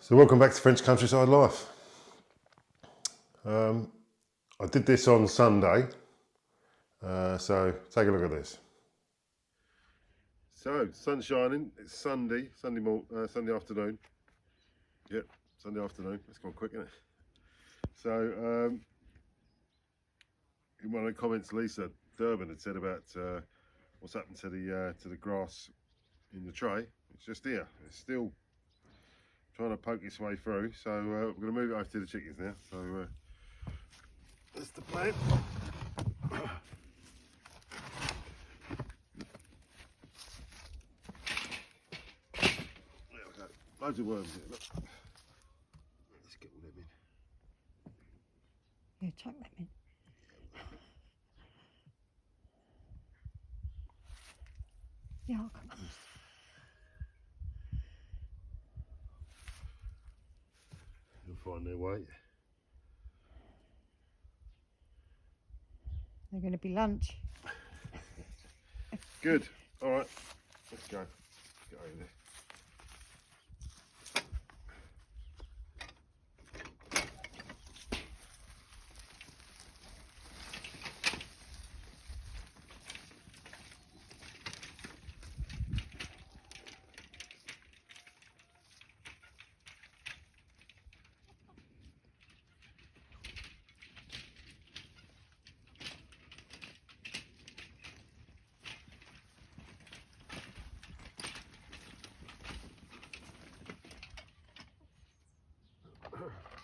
So welcome back to French Countryside Life. I did this on Sunday, so take a look at this. So sun's shining. It's Sunday afternoon. Yep, Sunday afternoon. It's gone quick, isn't it? So in one of the comments, Lisa Durbin had said about what's happened to the grass in the tray. It's just here. It's still trying to poke its way through. So we're going to move it over to the chickens now. So that's the plan. There we go. Loads of worms here. Look. Let's get all them in. Yeah, chuck them in. Yeah, come on. They'll find their way. They're going to be lunch. Good. All right. Let's go. Let's get over there.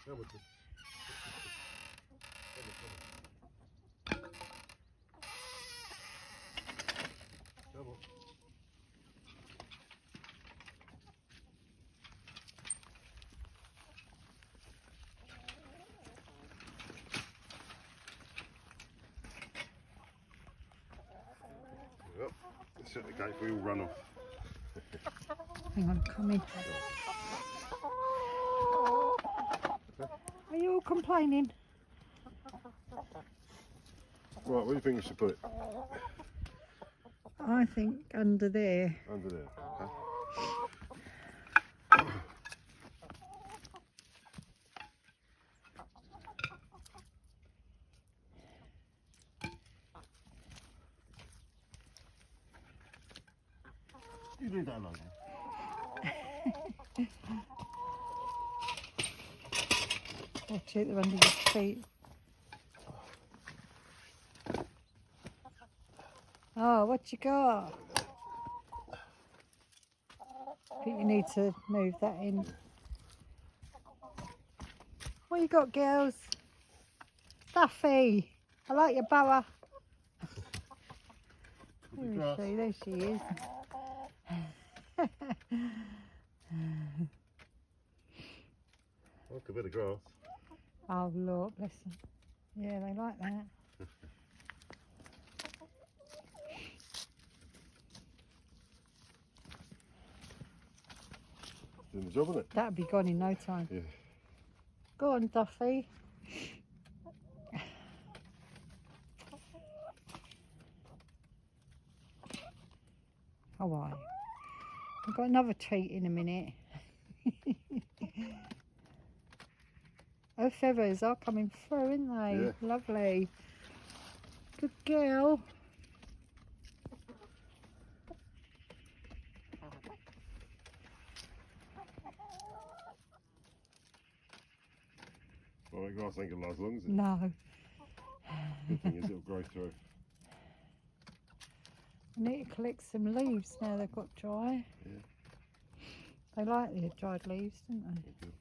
Come on. Well, let's shut the gate for we all run off. Hang on, come in. Are you all complaining? Right, where do you think you should put it? I think under there. Under there, okay. You leave that alone. Watch it, they're under your feet. Oh, what you got? I think you need to move that in. What you got, girls? Stuffy. I like your boa. Where is she? There she is. Like a bit of grass. Oh, look, bless them. Yeah, they like that. Doing the job, isn't it? That'll be gone in no time. Yeah. Go on, Duffy. How are you? I've got another treat in a minute. Her feathers are coming through, aren't they? Yeah. Lovely. Good girl. Well, that grass ain't gonna last long, is it? No. Good thing is it'll grow through. I need to collect some leaves now they've got dry. Yeah. They like the dried leaves, don't they? Okay.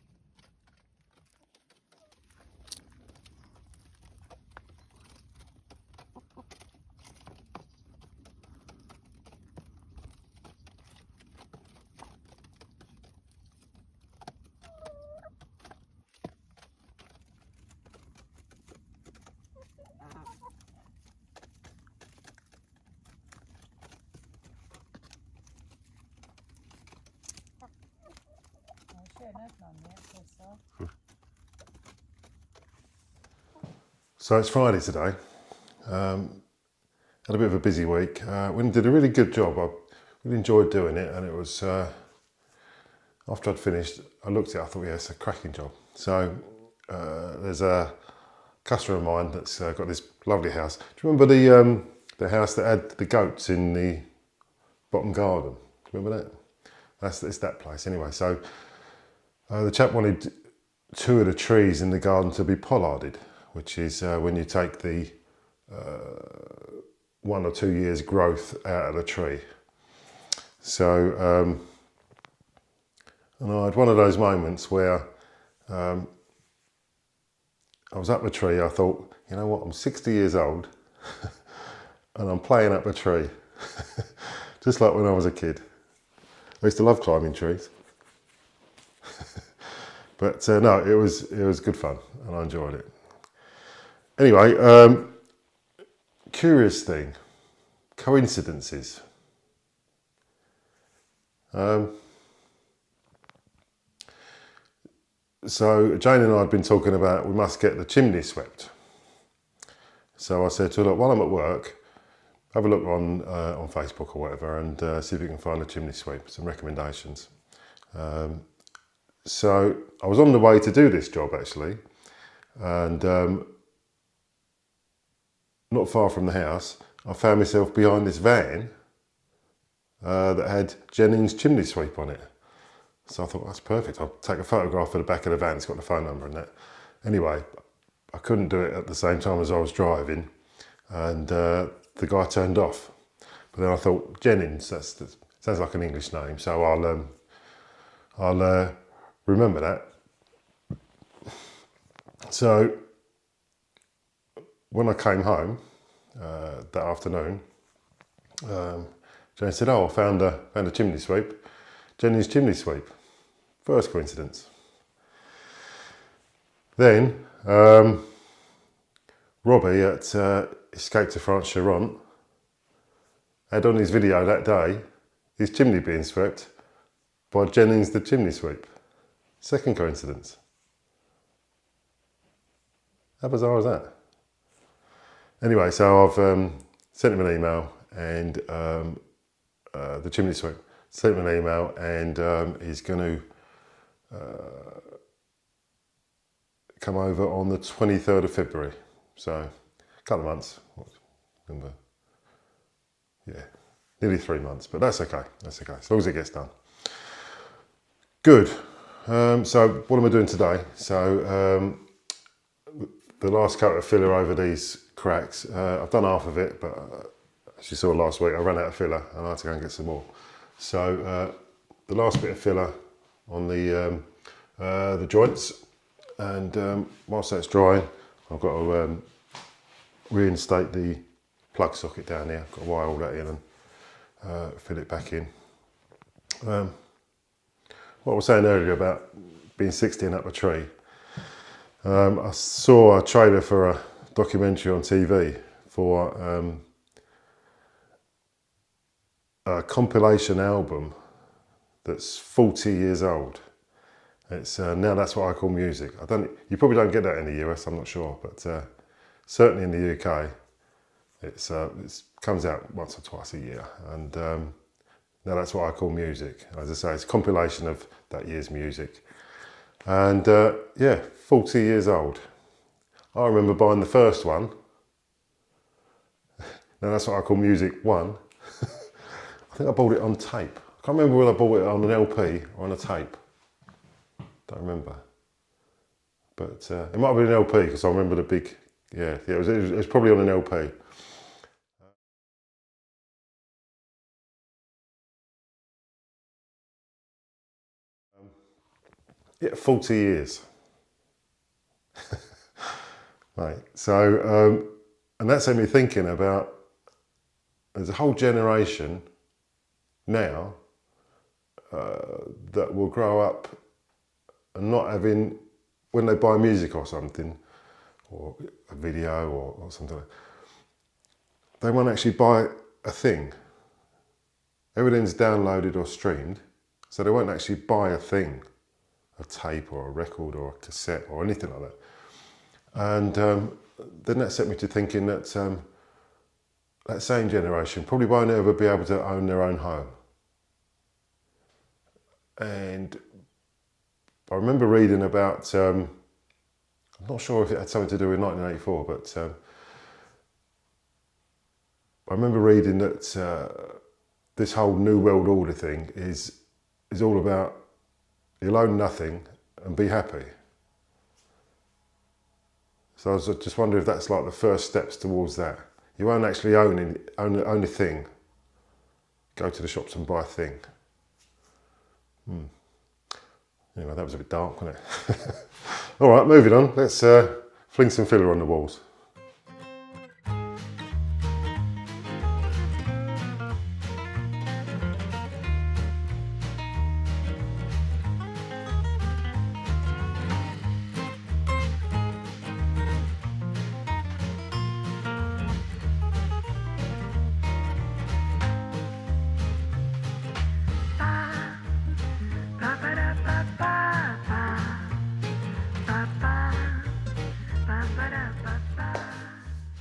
So it's Friday today. Had a bit of a busy week. We did a really good job. I really enjoyed doing it, and it was after I'd finished, I looked at it, I thought, yeah, it's a cracking job. So there's a customer of mine that's got this lovely house. Do you remember the house that had the goats in the bottom garden? Do you remember that? It's that place anyway. So the chap wanted 2 of the trees in the garden to be pollarded, which is when you take the 1 or 2 years growth out of the tree. So and I had one of those moments where I was up a tree. I thought, you know what, I'm 60 years old and I'm playing up a tree, just like when I was a kid. I used to love climbing trees, but no, it was good fun and I enjoyed it. Anyway, curious thing, coincidences. So Jane and I had been talking about we must get the chimney swept. So I said to her, look, while I'm at work, have a look on Facebook or whatever and see if you can find a chimney sweep, some recommendations. So I was on the way to do this job actually, and not far from the house, I found myself behind this van that had Jennings chimney sweep on it. So I thought, that's perfect. I'll take a photograph of the back of the van. It's got the phone number and that. Anyway, I couldn't do it at the same time as I was driving, and the guy turned off. But then I thought, Jennings, that sounds like an English name, so I'll remember that. So when I came home that afternoon, Jane said, "Oh, I found a chimney sweep, Jennings chimney sweep." First coincidence. Then Robbie at Escape to France Charente had on his video that day his chimney being swept by Jennings the chimney sweep. Second coincidence. How bizarre is that? Anyway, so I've sent him an email and the chimney sweep. Sent him an email and he's going to come over on the 23rd of February. So a couple of months. Remember? Yeah, nearly 3 months, but that's okay. That's okay, as long as it gets done. Good. So what am I doing today? So the last coat of filler over these cracks, I've done half of it, but as you saw last week, I ran out of filler and I had to go and get some more. So the last bit of filler on the joints, and whilst that's drying, I've got to reinstate the plug socket down here. I've got to wire all that in and fill it back in. What I was saying earlier about being 60 and up a tree, I saw a trailer for a documentary on TV for a compilation album that's 40 years old. It's now that's what I call music. You probably don't get that in the US, I'm not sure, but certainly in the UK, it comes out once or twice a year, and now that's what I call music. As I say, it's a compilation of that year's music, and yeah, 40 years old. I remember buying the first one. Now that's what I call music 1. I think I bought it on tape. I can't remember whether I bought it on an LP or on a tape. Don't remember, but it might have been an LP because I remember the big. Yeah, it was probably on an LP. Yeah, 40 years. Right. So, and that's had me thinking about. There's a whole generation now that will grow up and not having, when they buy music or something, or a video or something, they won't actually buy a thing. Everything's downloaded or streamed, so they won't actually buy a thing, a tape or a record or a cassette or anything like that. And then that set me to thinking that that same generation probably won't ever be able to own their own home. And I remember reading about, I'm not sure if it had something to do with 1984, but I remember reading that this whole New World Order thing is all about you'll own nothing and be happy. So I was just wondering if that's like the first steps towards that. You won't actually own a thing. Go to the shops and buy a thing. Anyway, that was a bit dark, wasn't it? All right, moving on. Let's fling some filler on the walls.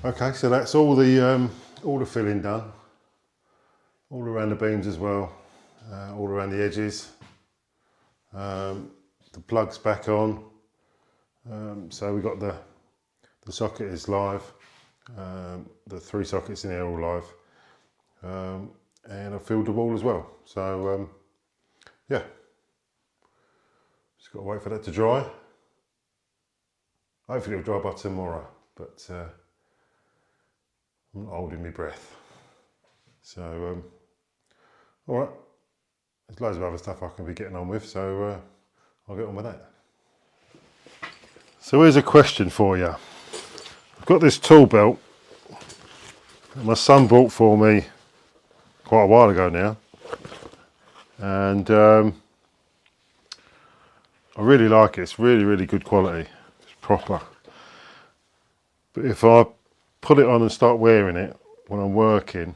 Okay, so that's all the filling done, all around the beams as well, all around the edges. The plug's back on, so we got the socket is live, the 3 sockets in there are all live, and I filled the wall as well. So yeah, just got to wait for that to dry. Hopefully it'll dry by tomorrow, but I'm not holding my breath. So, all right, there's loads of other stuff I can be getting on with, so I'll get on with that. So here's a question for you. I've got this tool belt that my son bought for me quite a while ago now, and I really like it. It's really, really good quality. It's proper. But if I put it on and start wearing it when I'm working,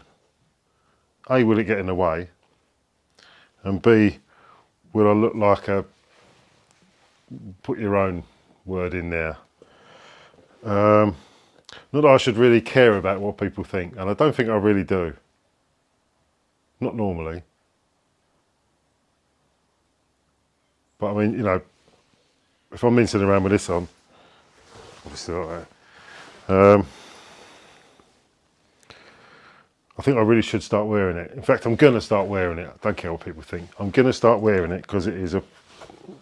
A, will it get in the way? And B, will I look like a, put your own word in there? Not that I should really care about what people think, and I don't think I really do. Not normally. But I mean, you know, if I'm mincing around with this on, obviously like that. I think I really should start wearing it. In fact, I'm going to start wearing it. I don't care what people think. I'm going to start wearing it because it is a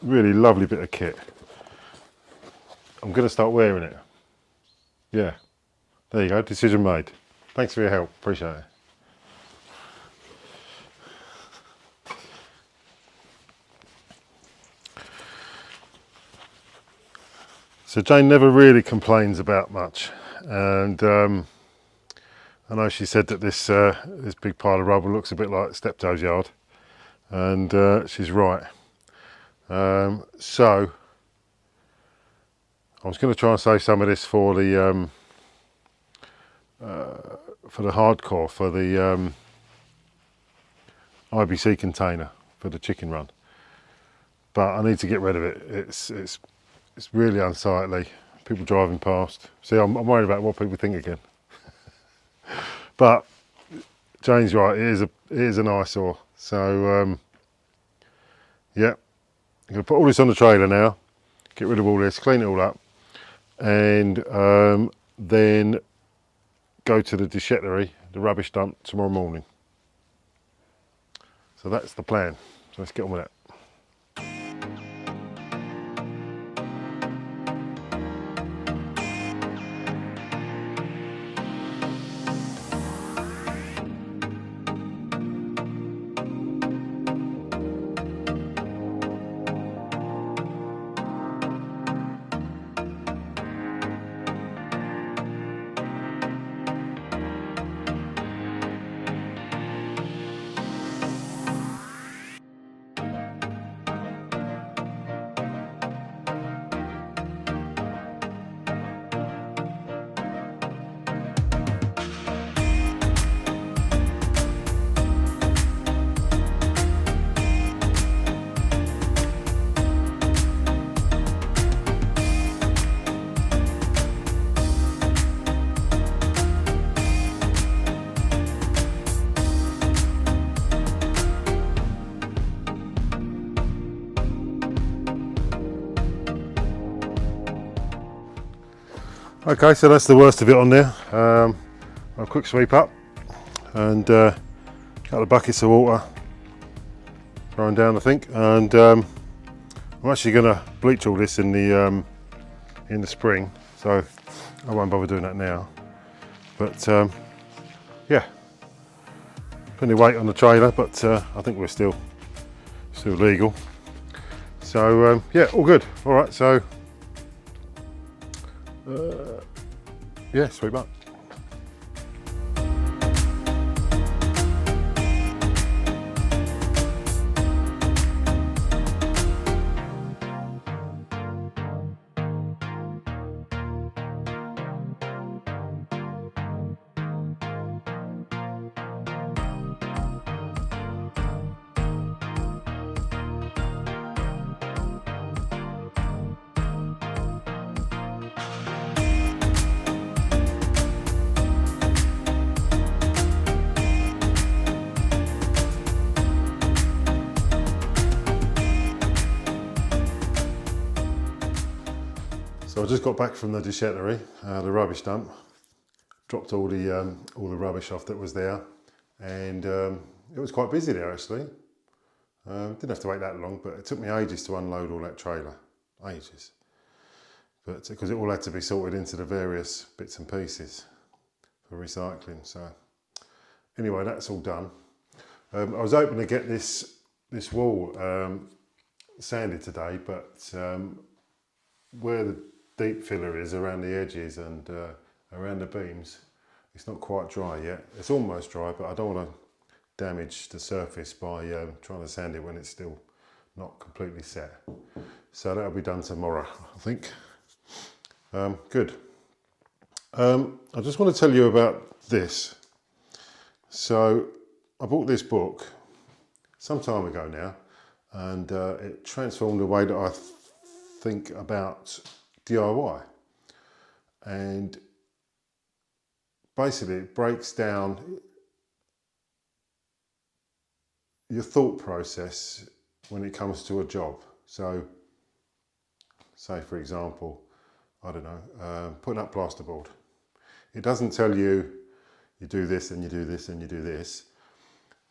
really lovely bit of kit. I'm going to start wearing it. Yeah. There you go. Decision made. Thanks for your help. Appreciate it. So Jane never really complains about much, and I know she said that this big pile of rubble looks a bit like Steptoe's yard, and she's right. So I was going to try and save some of this for the hardcore, for the IBC container for the chicken run, but I need to get rid of it. It's really unsightly. People driving past. See, I'm worried about what people think again. But Jane's right. It is an eyesore. So yeah, I'm gonna put all this on the trailer now. Get rid of all this, clean it all up, and then go to the déchetterie, the rubbish dump, tomorrow morning. So that's the plan. So let's get on with that. Okay, so that's the worst of it on there. A quick sweep up and a couple of buckets of water thrown down, I think, and I'm actually going to bleach all this in the spring, so I won't bother doing that now. But yeah, plenty of weight on the trailer, but I think we're still legal. So yeah, all good. All right, so yeah, sweep up. So I just got back from the déchetterie, the rubbish dump. Dropped all the rubbish off that was there, and it was quite busy there actually. Didn't have to wait that long, but it took me ages to unload all that trailer, ages. But because it all had to be sorted into the various bits and pieces for recycling. So anyway, that's all done. I was hoping to get this wall sanded today, but where the deep filler is around the edges and around the beams, it's not quite dry yet. It's almost dry, but I don't want to damage the surface by trying to sand it when it's still not completely set. So that'll be done tomorrow, I think. Good. I just want to tell you about this. So I bought this book some time ago now, and it transformed the way that I think about DIY. And basically it breaks down your thought process when it comes to a job. So say for example, I don't know, putting up plasterboard. It doesn't tell you you do this and you do this and you do this.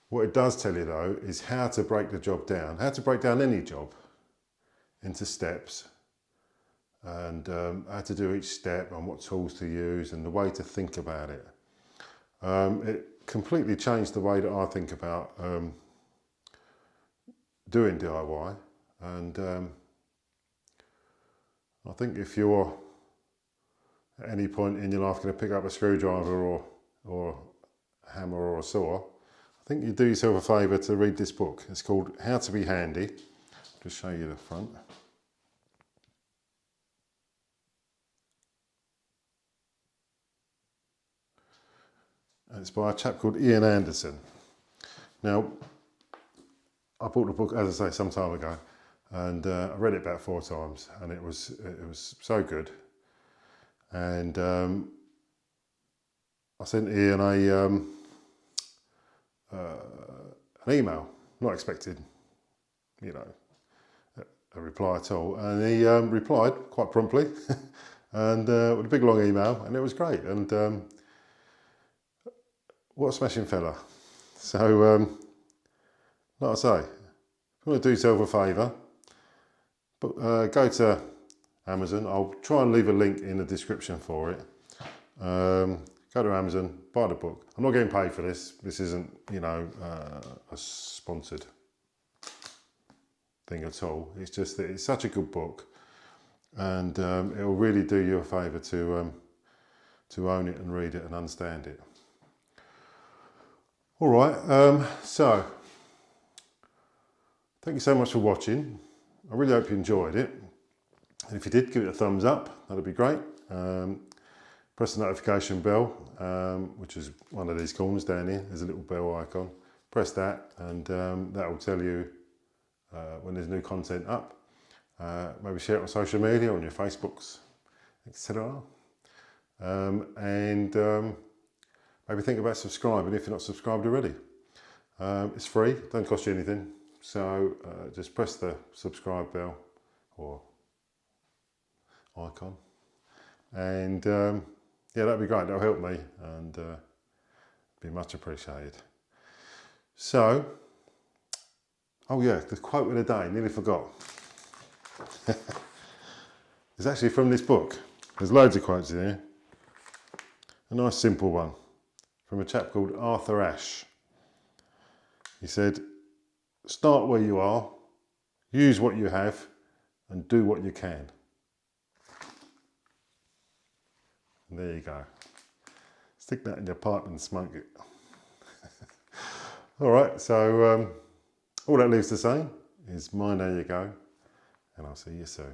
What it does tell you though is how to break the job down, how to break down any job into steps, and how to do each step and what tools to use and the way to think about it. It completely changed the way that I think about doing DIY, and I think if you're at any point in your life going to pick up a screwdriver or a hammer or a saw, I think you do yourself a favour to read this book. It's called How to Be Handy. I'll just show you the front. And it's by a chap called Ian Anderson. Now, I bought the book, as I say, some time ago, and I read it about 4 times, and it was so good. And I sent Ian an email, not expecting, you know, a reply at all, and he replied quite promptly, and with a big long email, and it was great. And what a smashing fella. So, like I say, if you want to do yourself a favour, go to Amazon. I'll try and leave a link in the description for it. Go to Amazon, buy the book. I'm not getting paid for this. This isn't, you know, a sponsored thing at all. It's just that it's such a good book, and it'll really do you a favour to own it and read it and understand it. All right, so thank you so much for watching. I really hope you enjoyed it. And if you did, give it a thumbs up, that'd be great. Press the notification bell, which is one of these corners down here. There's a little bell icon. Press that, and that will tell you when there's new content up. Maybe share it on social media, on your Facebooks, etc. And maybe think about subscribing if you're not subscribed already. It's free, don't cost you anything. So just press the subscribe bell or icon, And yeah, that'd be great. That'll help me and be much appreciated. So, oh yeah, the quote of the day, nearly forgot. It's actually from this book. There's loads of quotes in here. A nice simple one from a chap called Arthur Ashe. He said, start where you are, use what you have, and do what you can. And there you go. Stick that in your pipe and smoke it. All right, so all that leaves to say is mind how you go, and I'll see you soon.